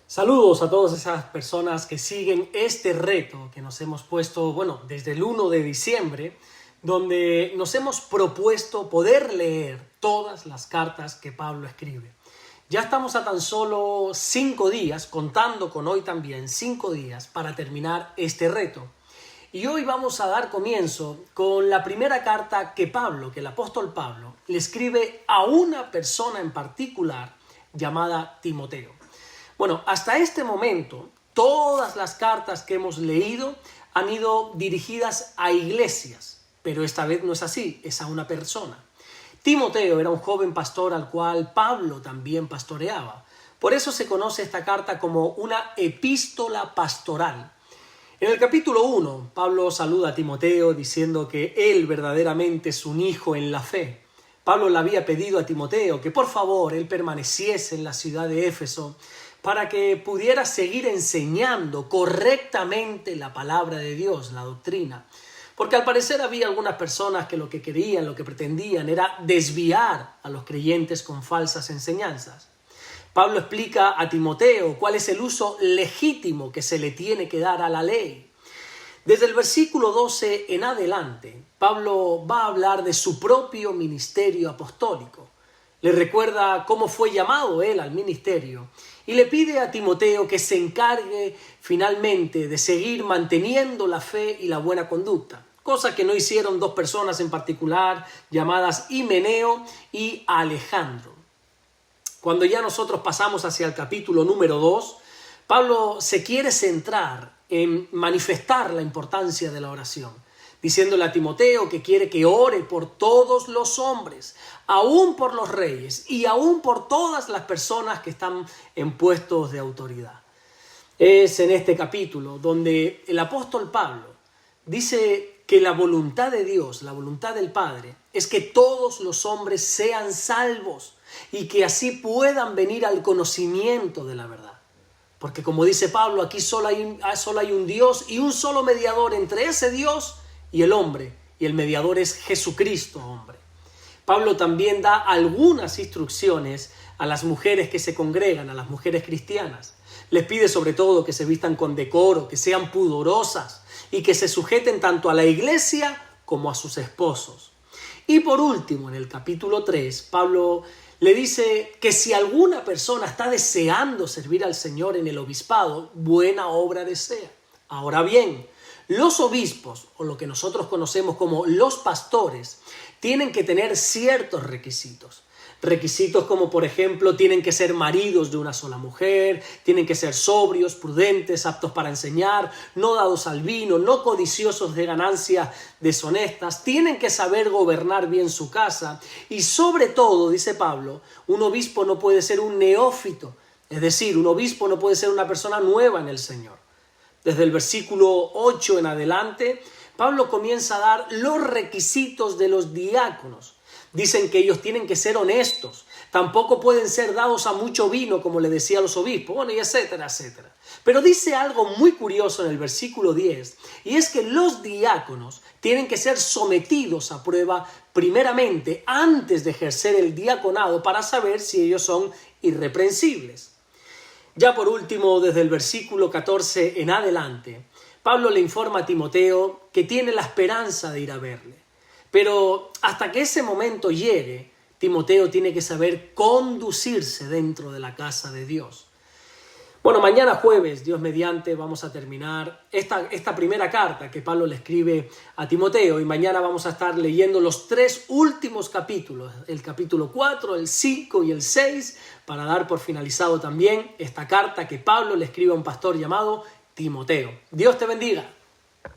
Saludos a todas esas personas que siguen este reto que nos hemos puesto, desde el 1 de diciembre, donde nos hemos propuesto poder leer todas las cartas que Pablo escribe. Ya estamos a tan solo 5 días, contando con hoy también, 5 días para terminar este reto. Y hoy vamos a dar comienzo con la primera carta que el apóstol Pablo, le escribe a una persona en particular llamada Timoteo. Hasta este momento, todas las cartas que hemos leído han ido dirigidas a iglesias, pero esta vez no es así, es a una persona. Timoteo era un joven pastor al cual Pablo también pastoreaba. Por eso se conoce esta carta como una epístola pastoral. En el capítulo 1, Pablo saluda a Timoteo diciendo que él verdaderamente es un hijo en la fe. Pablo le había pedido a Timoteo que por favor él permaneciese en la ciudad de Éfeso para que pudiera seguir enseñando correctamente la palabra de Dios, la doctrina. Porque al parecer había algunas personas que lo que querían, lo que pretendían era desviar a los creyentes con falsas enseñanzas. Pablo explica a Timoteo cuál es el uso legítimo que se le tiene que dar a la ley. Desde el versículo 12 en adelante, Pablo va a hablar de su propio ministerio apostólico. Le recuerda cómo fue llamado él al ministerio y le pide a Timoteo que se encargue finalmente de seguir manteniendo la fe y la buena conducta, cosa que no hicieron dos personas en particular llamadas Himeneo y Alejandro. Cuando ya nosotros pasamos hacia el capítulo número 2, Pablo se quiere centrar en manifestar la importancia de la oración, diciéndole a Timoteo que quiere que ore por todos los hombres, aún por los reyes y aún por todas las personas que están en puestos de autoridad. Es en este capítulo donde el apóstol Pablo dice que la voluntad de Dios, la voluntad del Padre, es que todos los hombres sean salvos y que así puedan venir al conocimiento de la verdad. Porque como dice Pablo, aquí solo hay un Dios y un solo mediador entre ese Dios y el hombre, y el mediador es Jesucristo, hombre. Pablo también da algunas instrucciones a las mujeres que se congregan, a las mujeres cristianas. Les pide sobre todo que se vistan con decoro, que sean pudorosas y que se sujeten tanto a la iglesia como a sus esposos. Y por último, en el capítulo 3, Pablo le dice que si alguna persona está deseando servir al Señor en el obispado, buena obra desea. Ahora bien, los obispos, o lo que nosotros conocemos como los pastores, tienen que tener ciertos requisitos. Requisitos como, por ejemplo, tienen que ser maridos de una sola mujer, tienen que ser sobrios, prudentes, aptos para enseñar, no dados al vino, no codiciosos de ganancias deshonestas, tienen que saber gobernar bien su casa y sobre todo, dice Pablo, un obispo no puede ser un neófito, es decir, un obispo no puede ser una persona nueva en el Señor. Desde el versículo 8 en adelante, Pablo comienza a dar los requisitos de los diáconos. Dicen que ellos tienen que ser honestos, tampoco pueden ser dados a mucho vino, como le decía a los obispos, y etcétera, etcétera. Pero dice algo muy curioso en el versículo 10, y es que los diáconos tienen que ser sometidos a prueba primeramente antes de ejercer el diaconado para saber si ellos son irreprensibles. Ya por último, desde el versículo 14 en adelante, Pablo le informa a Timoteo que tiene la esperanza de ir a verle. Pero hasta que ese momento llegue, Timoteo tiene que saber conducirse dentro de la casa de Dios. Mañana jueves, Dios mediante, vamos a terminar esta primera carta que Pablo le escribe a Timoteo y mañana vamos a estar leyendo los 3 últimos capítulos, el capítulo 4, el 5 y el 6, para dar por finalizado también esta carta que Pablo le escribe a un pastor llamado Timoteo. Dios te bendiga.